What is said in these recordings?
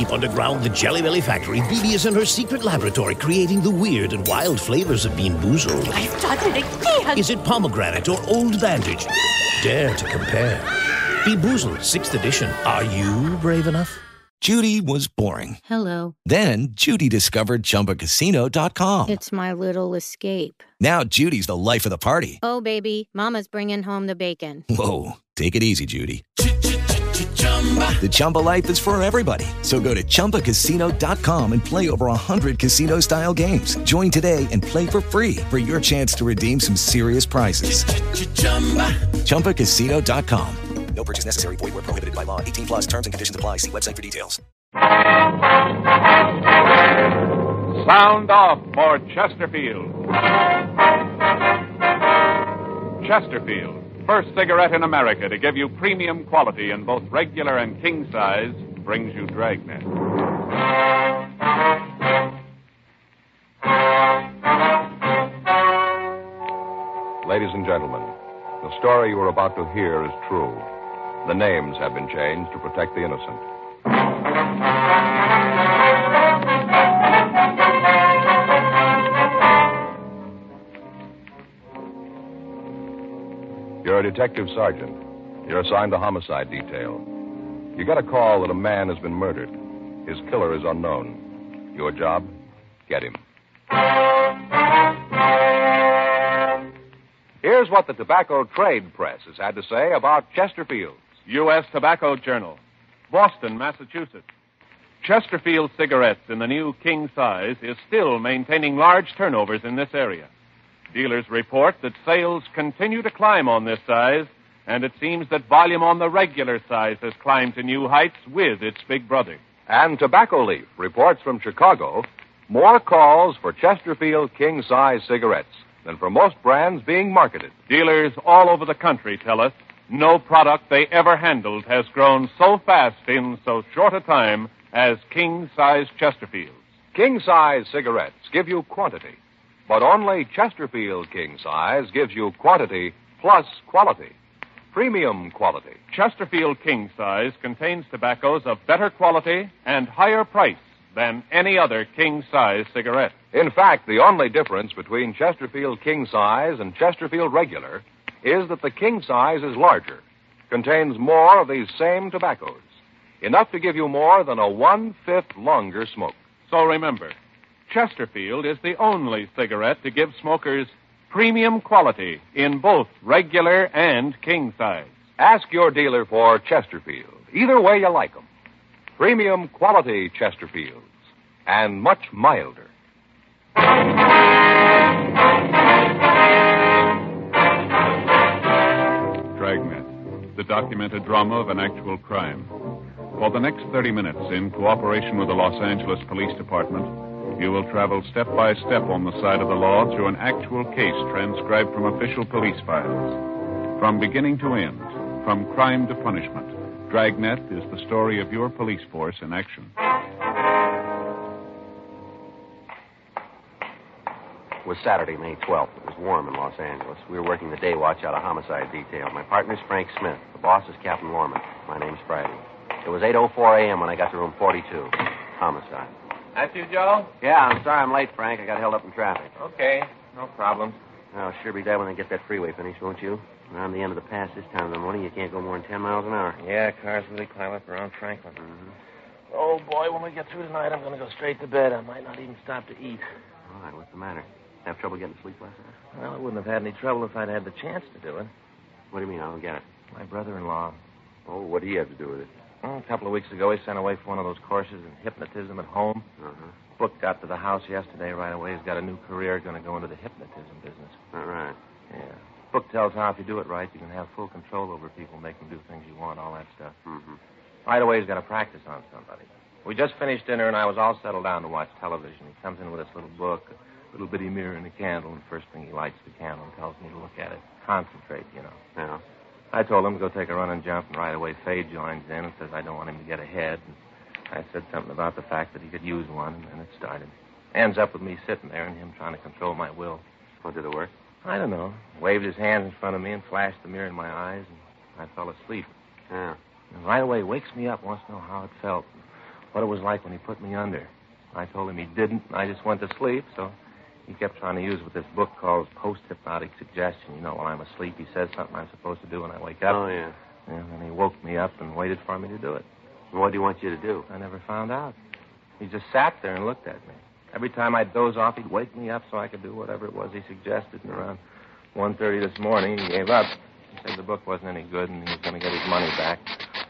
Deep underground, the Jelly Belly factory, Bibi is in her secret laboratory creating the weird and wild flavors of Bean Boozled. I've done it again! Is it pomegranate or old bandage? Dare to compare. Bean Boozled, 6th edition. Are you brave enough? Judy was boring. Hello. Then Judy discovered ChumbaCasino.com. It's my little escape. Now Judy's the life of the party. Oh, baby, mama's bringing home the bacon. Whoa, take it easy, Judy. The Chumba life is for everybody. So go to ChumbaCasino.com and play over 100 casino-style games. Join today and play for free for your chance to redeem some serious prizes. ChumbaCasino.com. No purchase necessary. Void where prohibited by law. 18 plus terms and conditions apply. See website for details. Sound off for Chesterfield. Chesterfield, first cigarette in America to give you premium quality in both regular and king size, brings you Dragnet. Ladies and gentlemen, the story you are about to hear is true. The names have been changed to protect the innocent. You're a detective sergeant. You're assigned to homicide detail. You get a call that a man has been murdered. His killer is unknown. Your job? Get him. Here's what the tobacco trade press has had to say about Chesterfield's U.S. Tobacco Journal, Boston, Massachusetts. Chesterfield cigarettes in the new king size is still maintaining large turnovers in this area. Dealers report that sales continue to climb on this size, and it seems that volume on the regular size has climbed to new heights with its big brother. And Tobacco Leaf reports from Chicago more calls for Chesterfield king-size cigarettes than for most brands being marketed. Dealers all over the country tell us no product they ever handled has grown so fast in so short a time as king-size Chesterfields. King-size cigarettes give you quantity, but only Chesterfield king-size gives you quantity plus quality. Premium quality. Chesterfield king size contains tobaccos of better quality and higher price than any other king size cigarette. In fact, the only difference between Chesterfield king size and Chesterfield regular is that the king size is larger, contains more of these same tobaccos, enough to give you more than a 1/5 longer smoke. So remember, Chesterfield is the only cigarette to give smokers premium quality in both regular and king size. Ask your dealer for Chesterfield, either way you like them. Premium quality Chesterfields, and much milder. Dragnet, the documented drama of an actual crime. For the next 30 minutes, in cooperation with the Los Angeles Police Department, you will travel step by step on the side of the law through an actual case transcribed from official police files. From beginning to end, from crime to punishment, Dragnet is the story of your police force in action. It was Saturday, May 12th. It was warm in Los Angeles. We were working the day watch out of homicide detail. My partner's Frank Smith. The boss is Captain Lorman. My name's Friday. It was 8:04 a.m. when I got to room 42. Homicide. That's you, Joe? Yeah, I'm sorry I'm late, Frank. I got held up in traffic. Okay, no problem. I'll sure be glad when they get that freeway finished, won't you? Around the end of the pass this time of the morning, you can't go more than 10 miles an hour. Yeah, cars really climb up around Franklin. Mm-hmm. Oh, boy, when we get through tonight, I'm going to go straight to bed. I might not even stop to eat. All right, what's the matter? Have trouble getting to sleep last night? Well, I wouldn't have had any trouble if I'd had the chance to do it. What do you mean? I don't get it. My brother-in-law. Oh, what do you have to do with it? A couple of weeks ago, he sent away for one of those courses in hypnotism at home. Uh-huh. Book got to the house yesterday right away. He's got a new career, going to go into the hypnotism business. All right. Yeah. Book tells how if you do it right, you can have full control over people, make them do things you want, all that stuff. Mm-hmm. Right away, he's got to practice on somebody. We just finished dinner, and I was all settled down to watch television. He comes in with this little book, a little bitty mirror and a candle, and the first thing he lights the candle and tells me to look at it. Concentrate, you know. Yeah. I told him to go take a run and jump, and right away Faye joins in and says I don't want him to get ahead. And I said something about the fact that he could use one, and then it started. Ends up with me sitting there and him trying to control my will. Well, did it work? I don't know. Waved his hands in front of me and flashed the mirror in my eyes, and I fell asleep. Yeah. And right away wakes me up, wants to know how it felt. what it was like when he put me under. I told him he didn't, and I just went to sleep, so he kept trying to use with this book called Post-Hypnotic Suggestion. You know, when I'm asleep, he says something I'm supposed to do when I wake up. Oh, yeah. And he woke me up and waited for me to do it. And what do you want you to do? I never found out. He just sat there and looked at me. Every time I'd doze off, he'd wake me up so I could do whatever it was he suggested. And around 1:30 this morning, he gave up. He said the book wasn't any good and he was going to get his money back.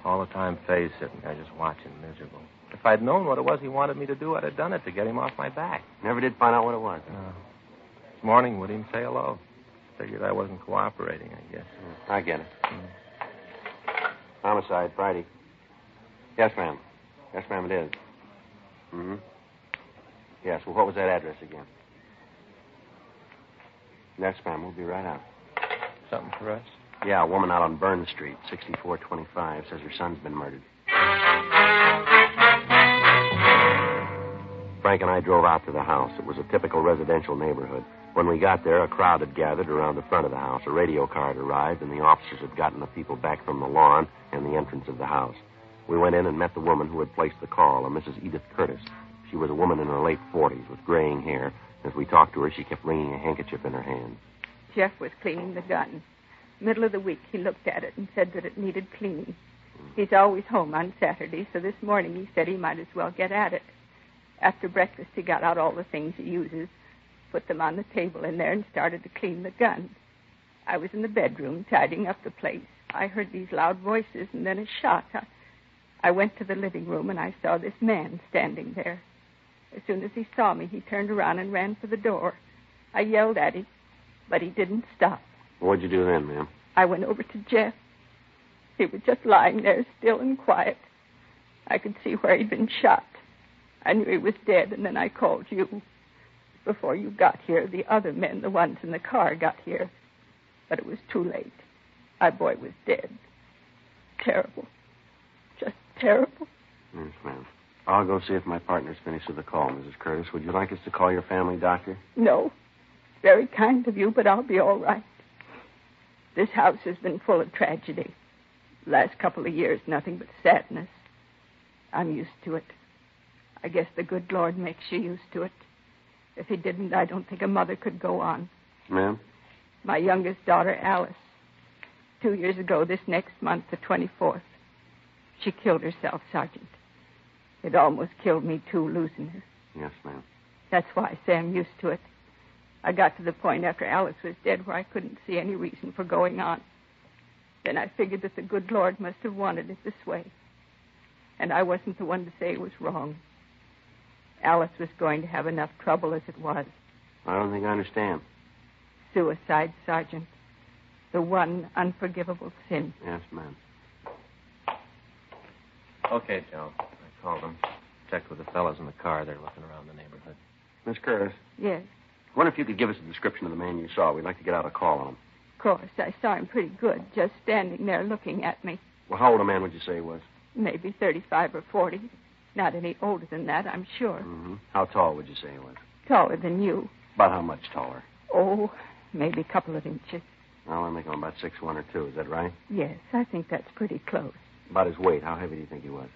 All the time, Faye's sitting there just watching, miserable. If I'd known what it was he wanted me to do, I'd have done it to get him off my back. Never did find out what it was. No. This morning, wouldn't even say hello. Figured I wasn't cooperating, I guess. I get it. Homicide, Friday. Yes, ma'am. Yes, ma'am, it is. Mm-hmm. Yes, well, what was that address again? Yes, ma'am, we'll be right out. Something for us? Yeah, a woman out on Burn Street, 6425, says her son's been murdered. Frank and I drove out to the house. It was a typical residential neighborhood. When we got there, a crowd had gathered around the front of the house. A radio car had arrived, and the officers had gotten the people back from the lawn and the entrance of the house. We went in and met the woman who had placed the call, a Mrs. Edith Curtis. She was a woman in her late 40s with graying hair. As we talked to her, she kept wringing a handkerchief in her hand. Jeff was cleaning the gun. Middle of the week, he looked at it and said that it needed cleaning. He's always home on Saturday, so this morning he said he might as well get at it. After breakfast, he got out all the things he uses, put them on the table in there, and started to clean the gun. I was in the bedroom tidying up the place. I heard these loud voices and then a shot. I went to the living room, and I saw this man standing there. As soon as he saw me, he turned around and ran for the door. I yelled at him, but he didn't stop. What'd you do then, ma'am? I went over to Jeff. He was just lying there, still and quiet. I could see where he'd been shot. I knew he was dead, and then I called you. Before you got here, the other men, the ones in the car, got here. But it was too late. My boy was dead. Terrible. Just terrible. Yes, ma'am. I'll go see if my partner's finished with the call, Mrs. Curtis. Would you like us to call your family doctor? No. Very kind of you, but I'll be all right. This house has been full of tragedy. The last couple of years, nothing but sadness. I'm used to it. I guess the good Lord makes you used to it. If he didn't, I don't think a mother could go on. Ma'am? My youngest daughter, Alice. 2 years ago, this next month, the 24th, she killed herself, Sergeant. It almost killed me, too, losing her. Yes, ma'am. That's why I say I'm used to it. I got to the point after Alice was dead where I couldn't see any reason for going on. Then I figured that the good Lord must have wanted it this way. And I wasn't the one to say it was wrong. Alice was going to have enough trouble as it was. I don't think I understand. Suicide, Sergeant. The one unforgivable sin. Yes, ma'am. Okay, Joe. I called them. Checked with the fellows in the car. They're looking around the neighborhood. Miss Curtis, Yes, I wonder if you could give us a description of the man you saw. We'd like to get out a call on him. of course. I saw him pretty good, just standing there looking at me. Well, how old a man would you say he was? Maybe 35 or 40. Not any older than that, I'm sure. Mm-hmm. How tall would you say he was? Taller than you. About how much taller? Oh, maybe a couple of inches. Well, I think I'm about 6'1" or 2. Is that right? Yes, I think that's pretty close. About his weight. How heavy do you think he was?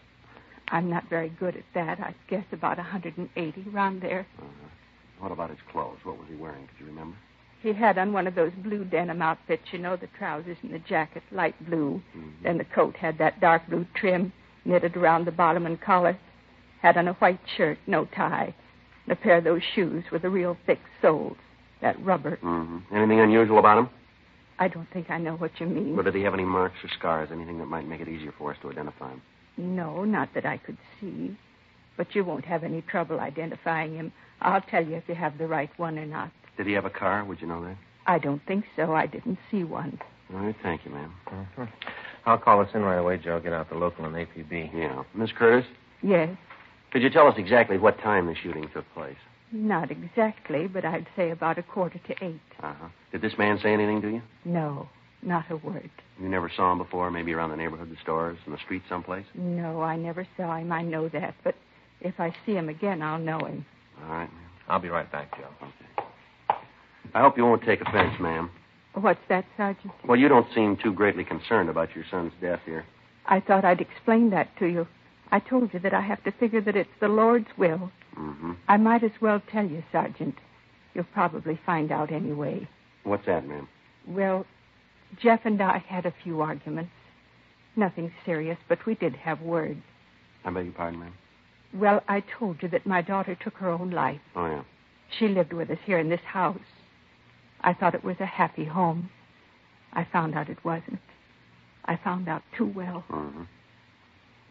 I'm not very good at that. I guess about 180, around there. Uh-huh. What about his clothes? What was he wearing? Could you remember? He had on one of those blue denim outfits, you know, the trousers and the jacket, light blue. Mm-hmm. Then the coat had that dark blue trim knitted around the bottom and collar. Had on a white shirt, no tie. And a pair of those shoes with the real thick soles, that rubber. Mm-hmm. Anything unusual about him? I don't think I know what you mean. Or did he have any marks or scars? Anything that might make it easier for us to identify him? No, not that I could see. But you won't have any trouble identifying him. I'll tell you if you have the right one or not. Did he have a car? Would you know that? I don't think so. I didn't see one. All right, thank you, ma'am. Mm-hmm. I'll call us in right away, Joe. Get out the local and APB. Yeah. Miss Curtis, Yes. could you tell us exactly what time the shooting took place? Not exactly, but I'd say about 7:45. Uh-huh. Did this man say anything to you? No, not a word. You never saw him before, maybe around the neighborhood, the stores, in the street someplace? No, I never saw him. I know that. But if I see him again, I'll know him. All right, ma'am. I'll be right back, Joe. Okay. I hope you won't take offense, ma'am. What's that, Sergeant? Well, you don't seem too greatly concerned about your son's death here. I thought I'd explain that to you. I told you that I have to figure that it's the Lord's will. Mm-hmm. I might as well tell you, Sergeant. You'll probably find out anyway. What's that, ma'am? Well, Jeff and I had a few arguments. Nothing serious, but we did have words. I beg your pardon, ma'am? Well, I told you that my daughter took her own life. Oh, yeah. She lived with us here in this house. I thought it was a happy home. I found out it wasn't. I found out too well. Mm-hmm.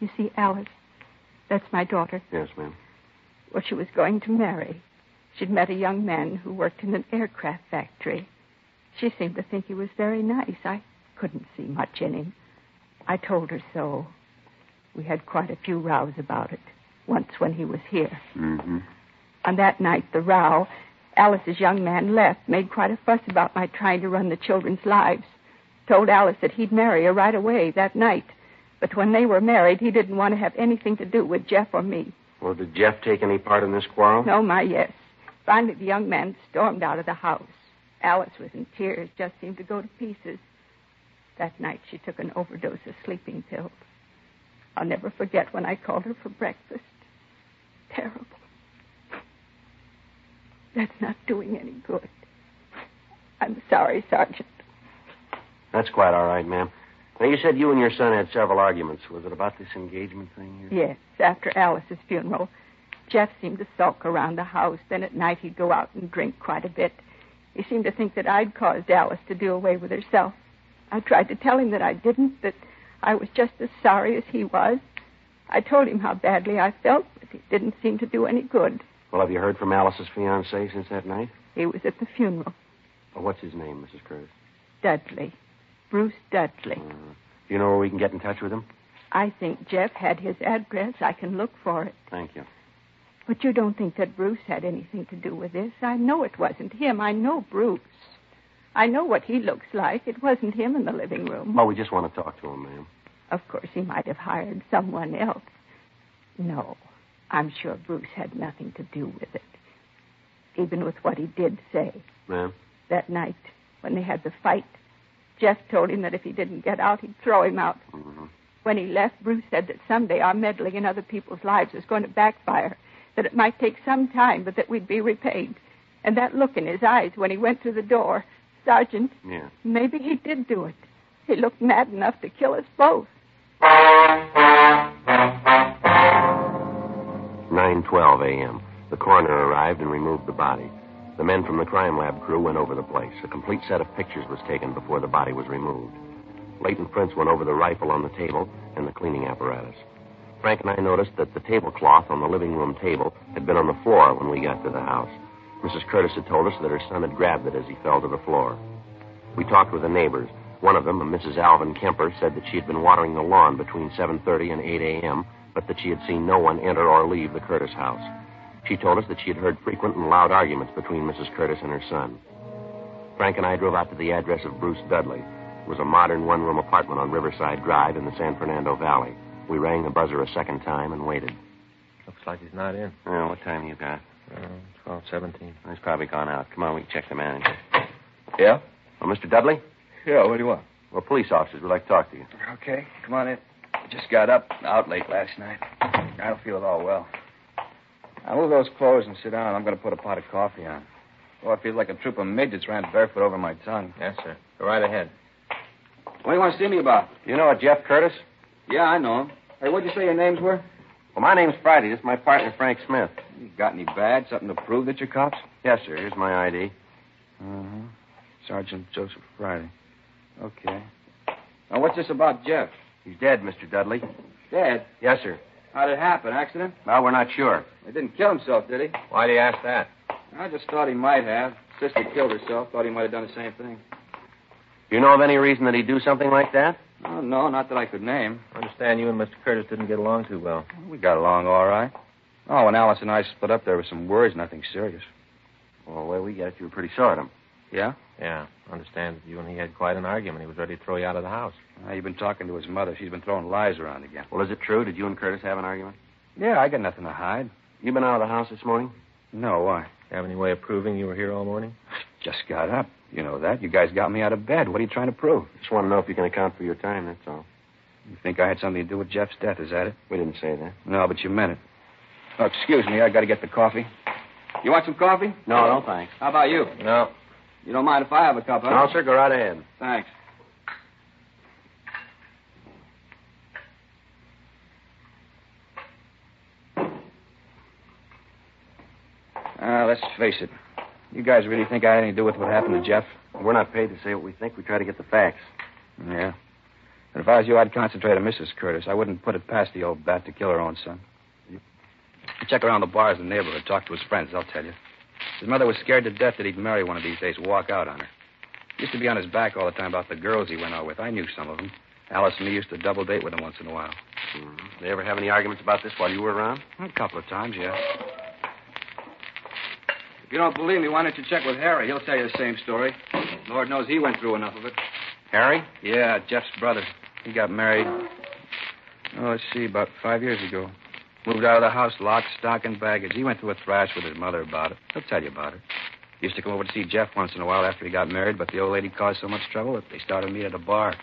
You see, Alice, that's my daughter. Yes, ma'am. Well, she was going to marry. She'd met a young man who worked in an aircraft factory. She seemed to think he was very nice. I couldn't see much in him. I told her so. We had quite a few rows about it, once when he was here. Mm-hmm. On that night, the row, Alice's young man left, made quite a fuss about my trying to run the children's lives. Told Alice that he'd marry her right away that night. But when they were married, he didn't want to have anything to do with Jeff or me. Well, did Jeff take any part in this quarrel? No, my yes. Finally, the young man stormed out of the house. Alice was in tears, just seemed to go to pieces. That night, she took an overdose of sleeping pills. I'll never forget when I called her for breakfast. Terrible. That's not doing any good. I'm sorry, Sergeant. That's quite all right, ma'am. Now, you said you and your son had several arguments. Was it about this engagement thing? Yes, after Alice's funeral. Jeff seemed to sulk around the house. Then at night he'd go out and drink quite a bit. He seemed to think that I'd caused Alice to do away with herself. I tried to tell him that I didn't, that I was just as sorry as he was. I told him how badly I felt, but it didn't seem to do any good. Well, have you heard from Alice's fiancé since that night? He was at the funeral. Well, what's his name, Mrs. Curtis? Dudley. Bruce Dudley. Do you know where we can get in touch with him? I think Jeff had his address. I can look for it. Thank you. But you don't think that Bruce had anything to do with this? I know it wasn't him. I know Bruce. I know what he looks like. It wasn't him in the living room. Well, we just want to talk to him, ma'am. Of course, he might have hired someone else. No, I'm sure Bruce had nothing to do with it. Even with what he did say. Ma'am? That night, when they had the fight, Jeff told him that if he didn't get out, he'd throw him out. Mm-hmm. When he left, Bruce said that someday our meddling in other people's lives was going to backfire, that it might take some time, but that we'd be repaid. And that look in his eyes when he went through the door, Sergeant, yeah. Maybe he did do it. He looked mad enough to kill us both. 9:12 a.m. The coroner arrived and removed the body. The men from the crime lab crew went over the place. A complete set of pictures was taken before the body was removed. Leighton Prince went over the rifle on the table and the cleaning apparatus. Frank and I noticed that the tablecloth on the living room table had been on the floor when we got to the house. Mrs. Curtis had told us that her son had grabbed it as he fell to the floor. We talked with the neighbors. One of them, a Mrs. Alvin Kemper, said that she had been watering the lawn between 7:30 and 8 a.m., but that she had seen no one enter or leave the Curtis house. She told us that she had heard frequent and loud arguments between Mrs. Curtis and her son. Frank and I drove out to the address of Bruce Dudley. It was a modern one-room apartment on Riverside Drive in the San Fernando Valley. We rang the buzzer a second time and waited. Looks like he's not in. Oh, what time you got? 12:17. He's probably gone out. Come on, we can check the manager. Yeah? Oh, Mr. Dudley? Yeah, what do you want? Well, police officers would like to talk to you. Okay, come on in. Just got up, out late last night. I don't feel at all well. I'll move those clothes and sit down. I'm going to put a pot of coffee on. Oh, I feel like a troop of midgets ran barefoot over my tongue. Yes, sir. Go right ahead. What do you want to see me about? You know a Jeff Curtis? Yeah, I know him. Hey, what'd you say your names were? Well, my name's Friday. This is my partner, Frank Smith. You got any badge? Something to prove that you're cops? Yes, sir. Here's my ID. Uh-huh. Sergeant Joseph Friday. Okay. Now, what's this about Jeff? He's dead, Mr. Dudley. Dead? Yes, sir. How'd it happen? Accident? Well, we're not sure. He didn't kill himself, did he? Why do you ask that? I just thought he might have. Sister killed herself. Thought he might have done the same thing. Do you know of any reason that he'd do something like that? Oh, no, not that I could name. I understand you and Mr. Curtis didn't get along too well. We got along all right. Oh, when Alice and I split up, there were some words, nothing serious. Well, the way we got it, you were pretty sore at him. Yeah? Yeah, I understand that you and he had quite an argument. He was ready to throw you out of the house. You've been talking to his mother. She's been throwing lies around again. Well, is it true? Did you and Curtis have an argument? Yeah, I got nothing to hide. You been out of the house this morning? No, why? Have any way of proving you were here all morning? Just got up. You know that. You guys got me out of bed. What are you trying to prove? Just want to know if you can account for your time, that's all. You think I had something to do with Jeff's death, is that it? We didn't say that. No, but you meant it. Oh, excuse me, I got to get the coffee. You want some coffee? No, thanks. How about you? No. You don't mind if I have a cup, huh? No, sir, go right ahead. Thanks. Let's face it. You guys really think I had anything to do with what happened to Jeff? We're not paid to say what we think. We try to get the facts. Yeah. But if I was you, I'd concentrate on Mrs. Curtis. I wouldn't put it past the old bat to kill her own son. You check around the bars in the neighborhood, talk to his friends, they'll tell you. His mother was scared to death that he'd marry one of these days, walk out on her. He used to be on his back all the time about the girls he went out with. I knew some of them. Alice and me used to double date with him once in a while. Mm-hmm. They ever have any arguments about this while you were around? A couple of times, yeah. If you don't believe me, why don't you check with Harry? He'll tell you the same story. Lord knows he went through enough of it. Harry? Yeah, Jeff's brother. He got married, let's see, about 5 years ago. Moved out of the house, lock, stock, and baggage. He went through a thrash with his mother about it. He'll tell you about it. He used to come over to see Jeff once in a while after he got married, but the old lady caused so much trouble that they started meeting at a bar.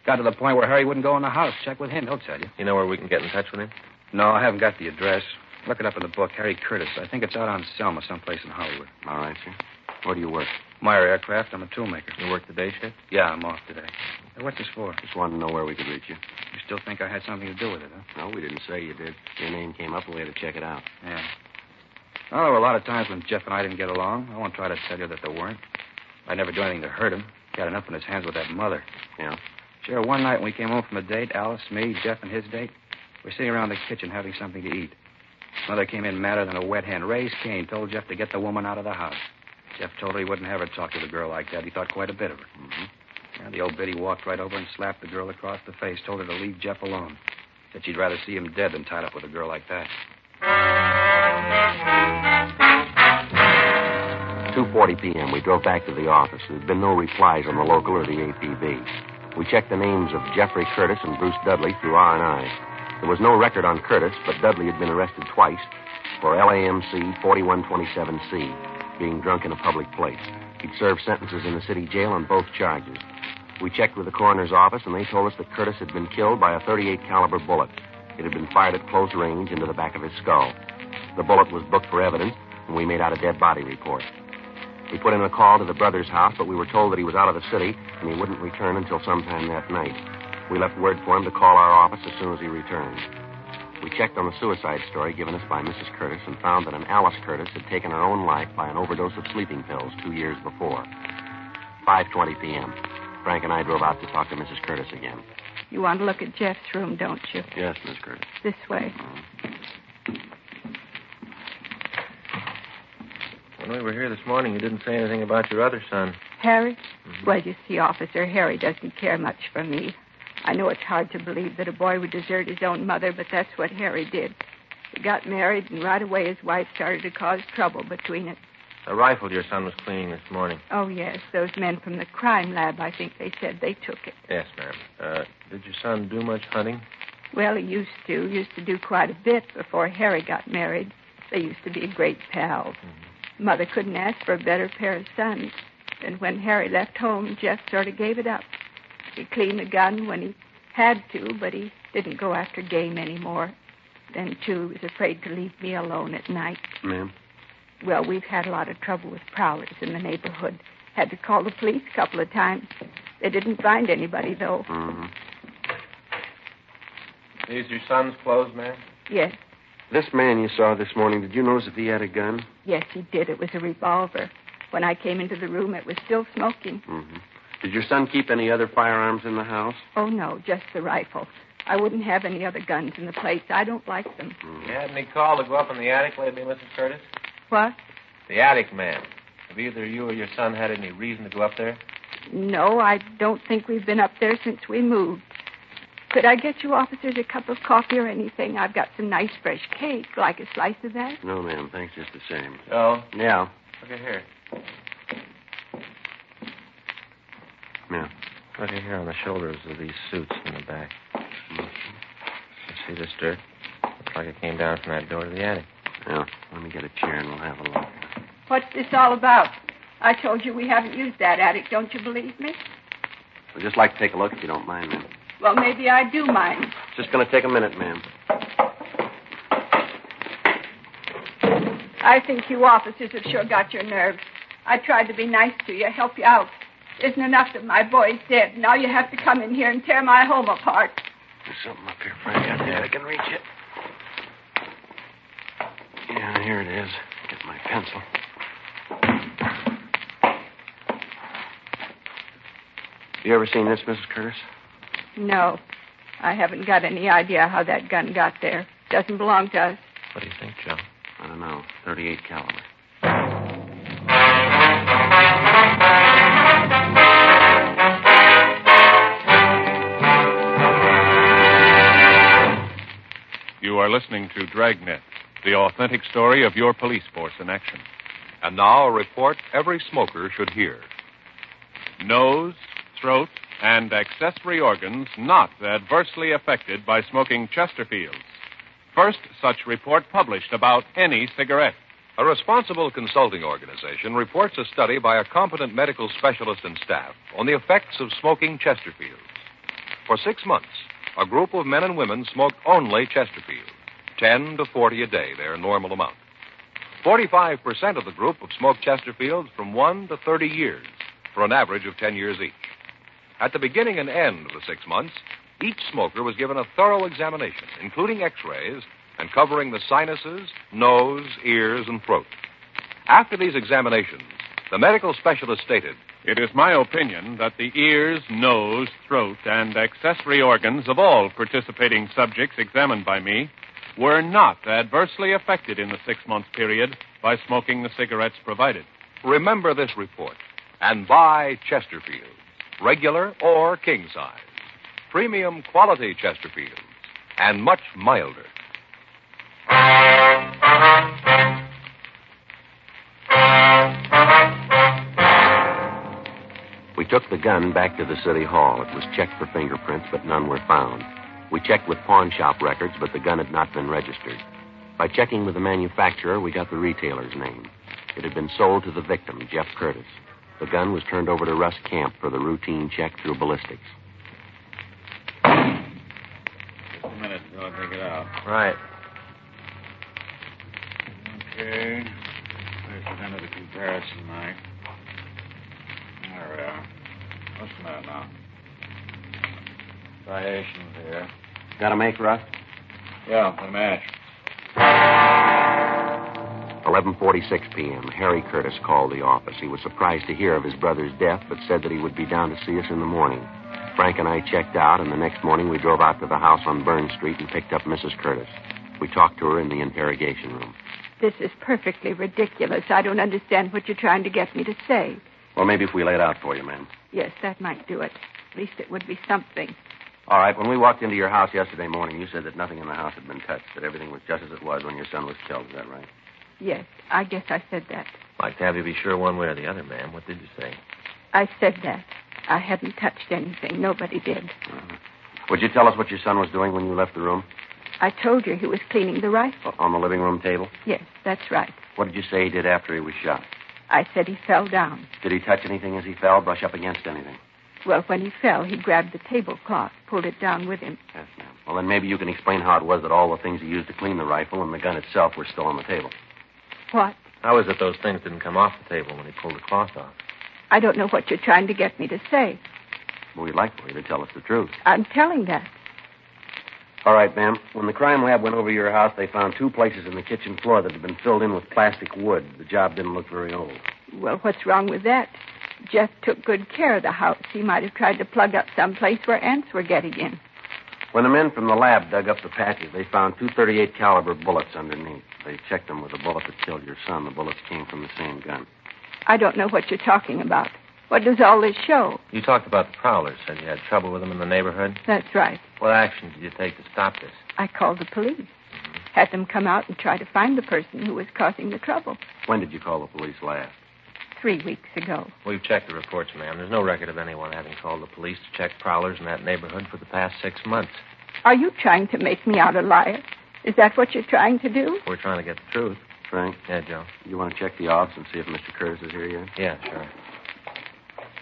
Got to the point where Harry wouldn't go in the house. Check with him. He'll tell you. You know where we can get in touch with him? No, I haven't got the address. Look it up in the book. Harry Curtis. I think it's out on Selma, someplace in Hollywood. All right, sir. Where do you work? Meyer Aircraft. I'm a toolmaker. You work the day shift? Yeah, I'm off today. Hey, what's this for? Just wanted to know where we could reach you. You still think I had something to do with it, huh? No, we didn't say you did. Your name came up and we had to check it out. Yeah. Oh, there were a lot of times when Jeff and I didn't get along. I won't try to tell you that there weren't. I'd never do anything to hurt him. He had enough on his hands with that mother. Yeah? Sure, one night when we came home from a date, Alice, me, Jeff, and his date, we were sitting around the kitchen having something to eat. Mother came in madder than a wet hen. Raised Cain, told Jeff to get the woman out of the house. Jeff told her he wouldn't have her talk to the girl like that. He thought quite a bit of her. Mm-hmm. And the old biddy walked right over and slapped the girl across the face, told her to leave Jeff alone. Said she'd rather see him dead than tied up with a girl like that. 2:40 p.m. We drove back to the office. There had been no replies on the local or the APB. We checked the names of Jeffrey Curtis and Bruce Dudley through R&I. There was no record on Curtis, but Dudley had been arrested twice for LAMC 4127C, being drunk in a public place. He'd served sentences in the city jail on both charges. We checked with the coroner's office, and they told us that Curtis had been killed by a .38 caliber bullet. It had been fired at close range into the back of his skull. The bullet was booked for evidence, and we made out a dead body report. We put in a call to the brother's house, but we were told that he was out of the city, and he wouldn't return until sometime that night. We left word for him to call our office as soon as he returned. We checked on the suicide story given us by Mrs. Curtis and found that an Alice Curtis had taken her own life by an overdose of sleeping pills 2 years before. 5:20 p.m. Frank and I drove out to talk to Mrs. Curtis again. You want to look at Jeff's room, don't you? Yes, Miss Curtis. This way. When we were here this morning, you didn't say anything about your other son. Harry? Mm-hmm. Well, you see, Officer, Harry doesn't care much for me. I know it's hard to believe that a boy would desert his own mother, but that's what Harry did. He got married, and right away his wife started to cause trouble between us. A rifle your son was cleaning this morning. Oh, yes. Those men from the crime lab, I think they said they took it. Yes, ma'am. Did your son do much hunting? Well, he used to. Used to do quite a bit before Harry got married. They used to be great pals. Mm-hmm. Mother couldn't ask for a better pair of sons. And when Harry left home, Jeff sort of gave it up. He cleaned the gun when he had to, but he didn't go after game anymore. Then, too, he was afraid to leave me alone at night. Ma'am? Well, we've had a lot of trouble with prowlers in the neighborhood. Had to call the police a couple of times. They didn't find anybody, though. Mm-hmm. These your son's clothes, ma'am? Yes. This man you saw this morning, did you notice if he had a gun? Yes, he did. It was a revolver. When I came into the room, it was still smoking. Mm-hmm. Did your son keep any other firearms in the house? Oh, no, just the rifle. I wouldn't have any other guns in the place. I don't like them. Mm-hmm. You had any call to go up in the attic lately, Mrs. Curtis? What? The attic, ma'am. Have either you or your son had any reason to go up there? No, I don't think we've been up there since we moved. Could I get you officers a cup of coffee or anything? I've got some nice fresh cake. Like a slice of that? No, ma'am. Thanks just the same. Oh? Yeah. Look at here. Yeah. Look at here on the shoulders of these suits in the back. Mm-hmm. You see this dirt? Looks like it came down from that door to the attic. Yeah. Let me get a chair and we'll have a look. What's this all about? I told you we haven't used that attic. Don't you believe me? I'd just like to take a look if you don't mind, ma'am. Well, maybe I do mind. It's just going to take a minute, ma'am. I think you officers have sure got your nerve. I tried to be nice to you, help you out. Isn't enough that my boy's dead. Now you have to come in here and tear my home apart. There's something up here, Frank. I think I can reach it. Yeah, here it is. Get my pencil. You ever seen this, Mrs. Curtis? No. I haven't got any idea how that gun got there. Doesn't belong to us. What do you think, Joe? I don't know. 38 caliber. You are listening to Dragnet, the authentic story of your police force in action. And now a report every smoker should hear. Nose, throat, and accessory organs not adversely affected by smoking Chesterfields. First such report published about any cigarette. A responsible consulting organization reports a study by a competent medical specialist and staff on the effects of smoking Chesterfields. For 6 months, a group of men and women smoked only Chesterfields, 10 to 40 a day, their normal amount. 45% of the group have smoked Chesterfields from 1 to 30 years, for an average of 10 years each. At the beginning and end of the 6 months, each smoker was given a thorough examination, including x-rays, and covering the sinuses, nose, ears, and throat. After these examinations, the medical specialist stated, It is my opinion that the ears, nose, throat, and accessory organs of all participating subjects examined by me were not adversely affected in the 6-month period by smoking the cigarettes provided. remember this report and buy Chesterfields, regular or king size. Premium quality Chesterfields, and much milder. We took the gun back to the city hall. It was checked for fingerprints, but none were found. We checked with pawn shop records, but the gun had not been registered. By checking with the manufacturer, we got the retailer's name. It had been sold to the victim, Jeff Curtis. The gun was turned over to Russ Camp for the routine check through ballistics. Just a minute until I take it out. Right. Okay. Place it under the comparison knife. There we are. What's the matter now? Striations here. Got a make, Russ? Yeah, the match. 11:46 p.m. Harry Curtis called the office. He was surprised to hear of his brother's death, but said that he would be down to see us in the morning. Frank and I checked out, and the next morning we drove out to the house on Burn Street and picked up Mrs. Curtis. We talked to her in the interrogation room. This is perfectly ridiculous. I don't understand what you're trying to get me to say. Well, maybe if we lay it out for you, ma'am. Yes, that might do it. At least it would be something. All right, when we walked into your house yesterday morning, you said that nothing in the house had been touched, that everything was just as it was when your son was killed. Is that right? Yes, I guess I said that. Like to have you be sure one way or the other, ma'am. What did you say? I said that. I hadn't touched anything. Nobody did. Uh-huh. Would you tell us what your son was doing when you left the room? I told you he was cleaning the rifle. On the living room table? Yes, that's right. What did you say he did after he was shot? I said he fell down. Did he touch anything as he fell, brush up against anything? Well, when he fell, he grabbed the tablecloth, pulled it down with him. Yes, ma'am. Well, then maybe you can explain how it was that all the things he used to clean the rifle and the gun itself were still on the table. What? How is it those things didn't come off the table when he pulled the cloth off? I don't know what you're trying to get me to say. Well, we'd like for you to tell us the truth. I'm telling that. All right, ma'am. When the crime lab went over your house, they found 2 places in the kitchen floor that had been filled in with plastic wood. The job didn't look very old. Well, what's wrong with that? Jeff took good care of the house. He might have tried to plug up some place where ants were getting in. When the men from the lab dug up the patches, they found 2 .38 caliber bullets underneath. They checked them with the bullet that killed your son. The bullets came from the same gun. I don't know what you're talking about. What does all this show? You talked about the prowlers. Said you had trouble with them in the neighborhood. That's right. What action did you take to stop this? I called the police. Had them come out and try to find the person who was causing the trouble. When did you call the police last? 3 weeks ago. We've checked the reports, ma'am. There's no record of anyone having called the police to check prowlers in that neighborhood for the past 6 months. Are you trying to make me out a liar? Is that what you're trying to do? We're trying to get the truth. Frank? Yeah, Joe? You want to check the office and see if Mr. Curtis is here yet? Yeah, sure.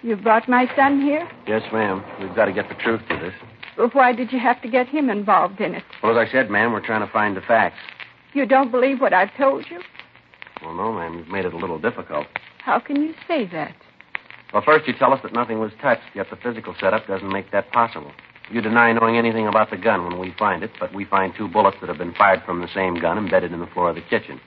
You brought my son here? Yes, ma'am. We've got to get the truth to this. Well, why did you have to get him involved in it? Well, as I said, ma'am, we're trying to find the facts. You don't believe what I've told you? Well, no, ma'am, you've made it a little difficult. How can you say that? Well, first you tell us that nothing was touched, yet the physical setup doesn't make that possible. You deny knowing anything about the gun when we find it, but we find 2 bullets that have been fired from the same gun embedded in the floor of the kitchen.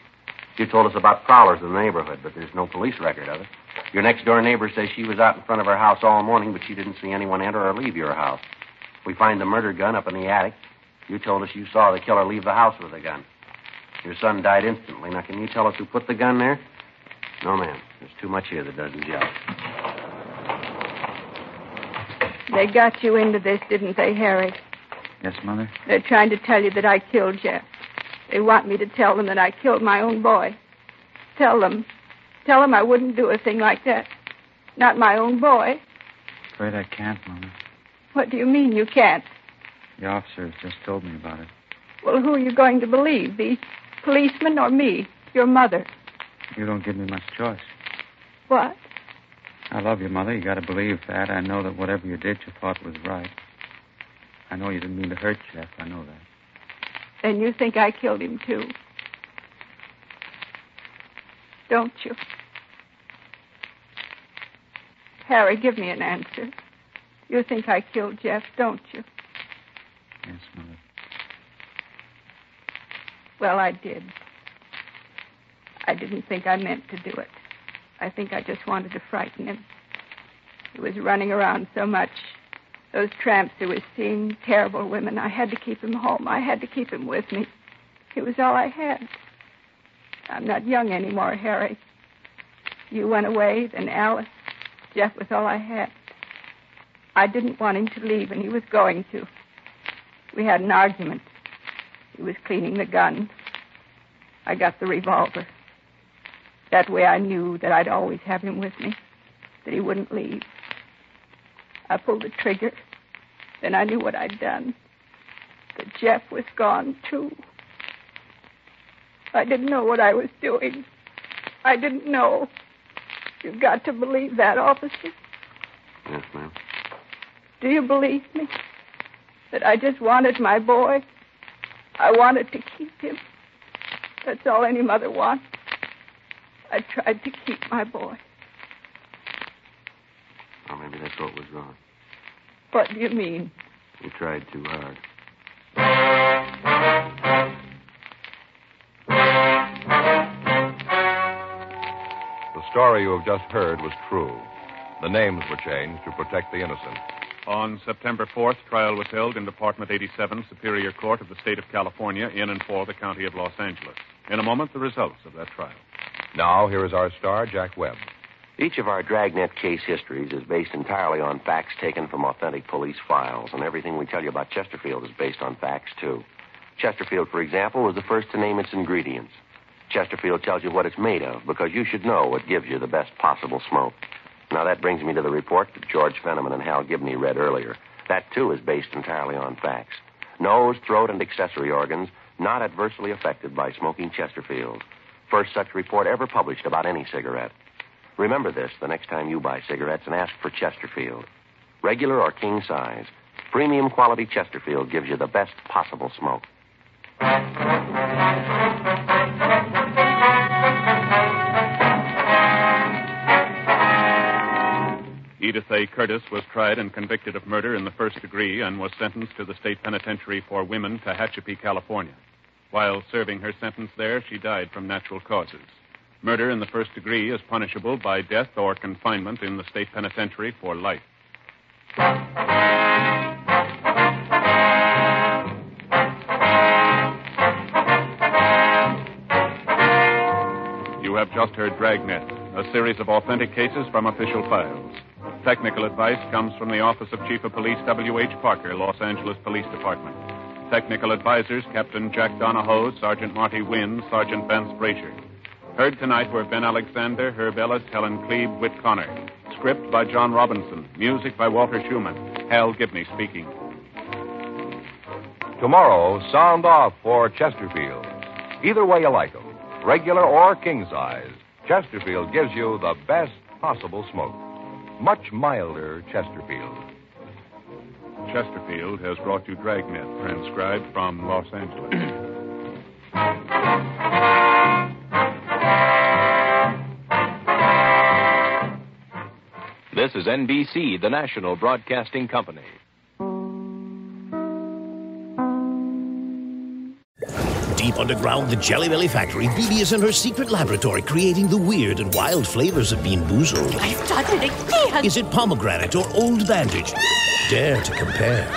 You told us about prowlers in the neighborhood, but there's no police record of it. Your next-door neighbor says she was out in front of her house all morning, but she didn't see anyone enter or leave your house. We find the murder gun up in the attic. You told us you saw the killer leave the house with the gun. Your son died instantly. Now, can you tell us who put the gun there? No, ma'am. There's too much here that doesn't gel. They got you into this, didn't they, Harry? Yes, Mother? They're trying to tell you that I killed Jeff. They want me to tell them that I killed my own boy. Tell them I wouldn't do a thing like that. Not my own boy. Afraid I can't, Mother. What do you mean you can't? The officers just told me about it. Well, who are you going to believe? The policeman or me, your mother? You don't give me much choice. What? I love you, Mother. You got to believe that. I know that whatever you did, you thought was right. I know you didn't mean to hurt Jeff. I know that. Then you think I killed him, too. Don't you? Harry, give me an answer. You think I killed Jeff, don't you? Yes, Mother. Well, I did. I didn't think I meant to do it. I think I just wanted to frighten him. He was running around so much. Those tramps who was seeing terrible women. I had to keep him home. I had to keep him with me. He was all I had. I'm not young anymore, Harry. You went away, then Alice. Jeff was all I had. I didn't want him to leave, and he was going to. We had an argument. He was cleaning the gun. I got the revolver. That way I knew that I'd always have him with me, that he wouldn't leave. I pulled the trigger. Then I knew what I'd done. That Jeff was gone, too. I didn't know what I was doing. I didn't know. You've got to believe that, officer. Yes, ma'am. Do you believe me? That I just wanted my boy? I wanted to keep him. That's all any mother wants. I tried to keep my boy. Or maybe that's what was wrong. What do you mean? You tried too hard. The story you have just heard was true. The names were changed to protect the innocent. On September 4th, trial was held in Department 87, Superior Court of the State of California, in and for the County of Los Angeles. In a moment, the results of that trial. Now, here is our star, Jack Webb. Each of our Dragnet case histories is based entirely on facts taken from authentic police files, and everything we tell you about Chesterfield is based on facts, too. Chesterfield, for example, was the first to name its ingredients. Chesterfield tells you what it's made of, because you should know what gives you the best possible smoke. Now, that brings me to the report that George Fenneman and Hal Gibney read earlier. That, too, is based entirely on facts. Nose, throat, and accessory organs not adversely affected by smoking Chesterfield. First such report ever published about any cigarette. Remember this the next time you buy cigarettes and ask for Chesterfield. Regular or king size, premium quality Chesterfield gives you the best possible smoke. Edith A. Curtis was tried and convicted of murder in the first degree and was sentenced to the state penitentiary for women, Tehachapi, California. While serving her sentence there, she died from natural causes. Murder in the first degree is punishable by death or confinement in the state penitentiary for life. You have just heard Dragnet, a series of authentic cases from official files. Technical advice comes from the Office of Chief of Police W.H. Parker, Los Angeles Police Department. Technical advisors, Captain Jack Donahoe, Sergeant Marty Wynn, Sergeant Vance Frazier. Heard tonight were Ben Alexander, Herb Ellis, Helen Klebe, Whit Connor. Script by John Robinson. Music by Walter Schumann. Hal Gibney speaking. Tomorrow, sound off for Chesterfield. Either way you like them, regular or king size, Chesterfield gives you the best possible smoke. Much milder Chesterfield. Chesterfield has brought you Dragnet, transcribed from Los Angeles. This is NBC, the national broadcasting company. Deep underground, the Jelly Belly factory, Bibi is in her secret laboratory creating the weird and wild flavors of Bean Boozled. I've done it again! Is it pomegranate or old bandage? Dare to compare.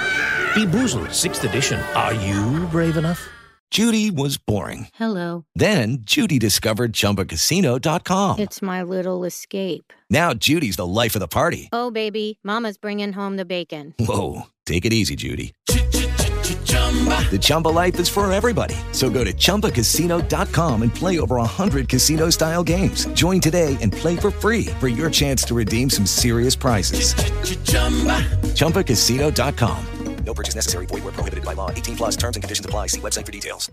Bean Boozled, 6th edition. Are you brave enough? Judy was boring. Hello. Then Judy discovered ChumbaCasino.com. It's my little escape. Now Judy's the life of the party. Oh, baby, mama's bringing home the bacon. Whoa, take it easy, Judy. The Chumba life is for everybody. So go to ChumbaCasino.com and play over 100 casino-style games. Join today and play for free for your chance to redeem some serious prizes. ChumbaCasino.com. No purchase necessary. Void where prohibited by law. 18+ terms and conditions apply. See website for details.